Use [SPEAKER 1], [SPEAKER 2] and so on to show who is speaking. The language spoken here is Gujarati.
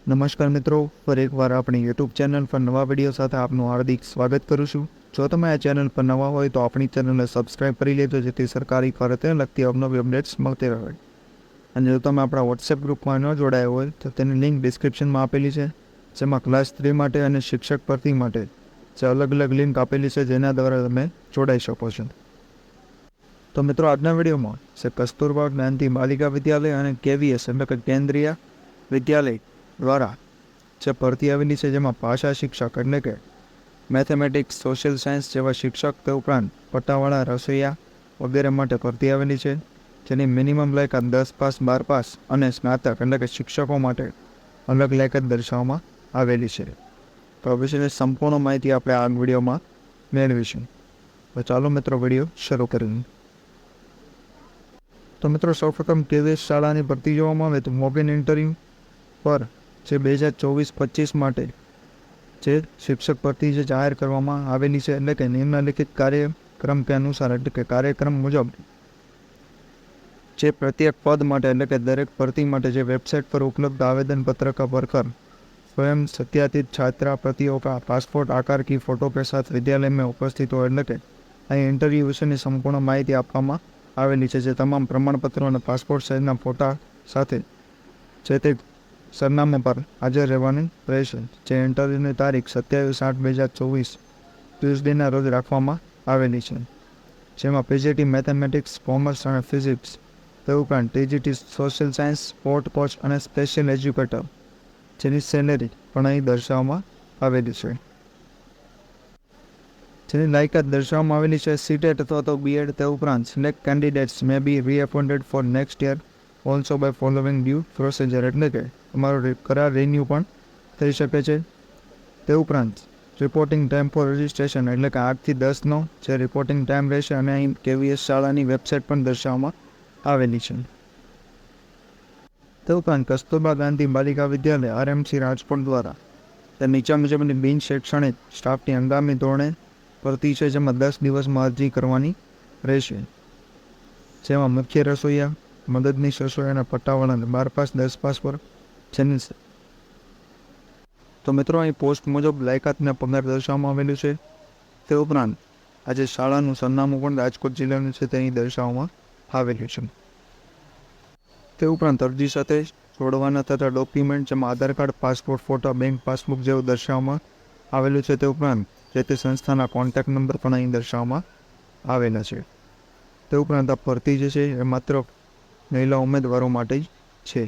[SPEAKER 1] નમસ્કાર મિત્રો, ફરી એકવાર આપણી યુટ્યુબ ચેનલ પર નવા વિડીયો સાથે આપનું હાર્દિક સ્વાગત કરું છું. જો તમે આ ચેનલ પર નવા હોય તો આપણી ચેનલને સબસ્ક્રાઇબ કરી લેજો, જેથી સરકારી ફરતે લગતી અવનવી અપડેટ્સ મળતી રહે. અને જો તમે આપણા વોટ્સએપ ગ્રુપમાં ન જોડાયા હોય તો તેની લિંક ડિસ્ક્રિપ્શનમાં આપેલી છે, જેમાં ક્લાસ 3 માટે અને શિક્ષક ભરતી માટે જે અલગ અલગ લિંક આપેલી છે, જેના દ્વારા તમે જોડાઈ શકો છો. તો મિત્રો, આજના વિડીયોમાં છે કસ્તુરબા ગાંધી બાલિકા વિદ્યાલય અને KVS એટલે કે કેન્દ્રીય વિદ્યાલય દ્વારા જે ભરતી આવેલી છે, જેમાં ભાષા શિક્ષક એટલે કે મેથેમેટિક્સ, સોશિયલ સાયન્સ જેવા શિક્ષક તે ઉપરાંત પટ્ટાવાળા, રસોઈયા વગેરે માટે ભરતી આવેલી છે, જેની મિનિમમ લાયકાત 10 પાસ, 12 પાસ અને સ્નાતક એટલે કે શિક્ષકો માટે અલગ લાયકાત દર્શાવવામાં આવેલી છે. તો આ વિશેની સંપૂર્ણ માહિતી આપણે આ વિડીયોમાં મેળવીશું. તો ચાલો મિત્રો, વિડીયો શરૂ કરીએ. તો મિત્રો, સૌપ્રથમ KVS શાળાની ભરતી જોવામાં આવે તો મોક-ઇન ઇન્ટરવ્યૂ પર જે 2024-25 માટે જે શિક્ષક ભરતી જે જાહેર કરવામાં આવેલી છે, એટલે કે નિમ્નલિખિત કાર્યક્રમ કે અનુસાર એટલે કે કાર્યક્રમ મુજબ જે પ્રત્યેક પદ માટે એટલે કે દરેક ભરતી માટે જે વેબસાઇટ પર ઉપલબ્ધ આવેદનપત્ર का भरकर स्वयं सत्यापित छात्रा प्रतियों का पासपोर्ट आकार की फोटो के साथ विद्यालय में उपस्थित हो એટલે કે અહીં ઇન્ટરવ્યૂ વિશેની સંપૂર્ણ માહિતી આપવામાં આવેલી છે. જે તમામ પ્રમાણપત્રો અને પાસપોર્ટ સાઇઝના ફોટા સાથે જે તે સરનામા પર હાજર રહેવાની રહેશે. જે ઇન્ટરવ્યૂની તારીખ 27/8/2024 ટ્યુઝડેના રોજ રાખવામાં આવેલી છે, જેમાં PGT મેથેમેટિક્સ, કોમર્સ અને ફિઝિક્સ તે ઉપરાંત TGT social science, sport coach અને સ્પેશિયલ એજ્યુકેટર જેની સેલેરી પણ અહીં દર્શાવવામાં આવેલી છે. જેની લાયકાત દર્શાવવામાં આવેલી છે CTET અથવા તો BEd. તે ઉપરાંત select candidates may be reappointed for next year also by following due procedure એટલે કે તમારો કરાર રિન્યુ પણ થઈ શકે છે. તે ઉપરાંત રિપોર્ટિંગ ટાઈમ ફોર રજિસ્ટ્રેશન એટલે કે 8 થી 10નો જે રિપોર્ટિંગ ટાઈમ રહેશે, અને અહીં KVS શાળાની વેબસાઇટ પણ દર્શાવવામાં આવેલી છે. તે ઉપરાંત કસ્તુરબા ગાંધી બાલિકા વિદ્યાલય RMC રાજકોટ દ્વારા તે નીચા મુજબની બિન શૈક્ષણિક સ્ટાફની હંગામી ધોરણે ભરતી છે, જેમાં 10 દિવસમાં અરજી કરવાની રહેશે. જેમાં મુખ્ય રસોઈયા, મદદનીશ રસોઈયાના પટ્ટાવાળાને 12 પાસ, 10 પાસ પર જેની છે. તો મિત્રો, અહીં પોસ્ટ મુજબ લાયકાતને પગાર દર્શાવવામાં આવેલું છે. તે ઉપરાંત આજે શાળાનું સરનામું પણ રાજકોટ જિલ્લાનું છે, તે અહીં દર્શાવવામાં આવેલું છે. તે ઉપરાંત અરજી સાથે જોડવાના થતા ડોક્યુમેન્ટ, જેમાં Aadhaar card, passport photo, bank passbook જેવું દર્શાવવામાં આવેલું છે. તે ઉપરાંત જે તે સંસ્થાના કોન્ટેક્ટ નંબર પણ અહીં દર્શાવવામાં આવેલા છે. તે ઉપરાંત આ ભરતી જે છે એ માત્ર મહિલા ઉમેદવારો માટે જ છે.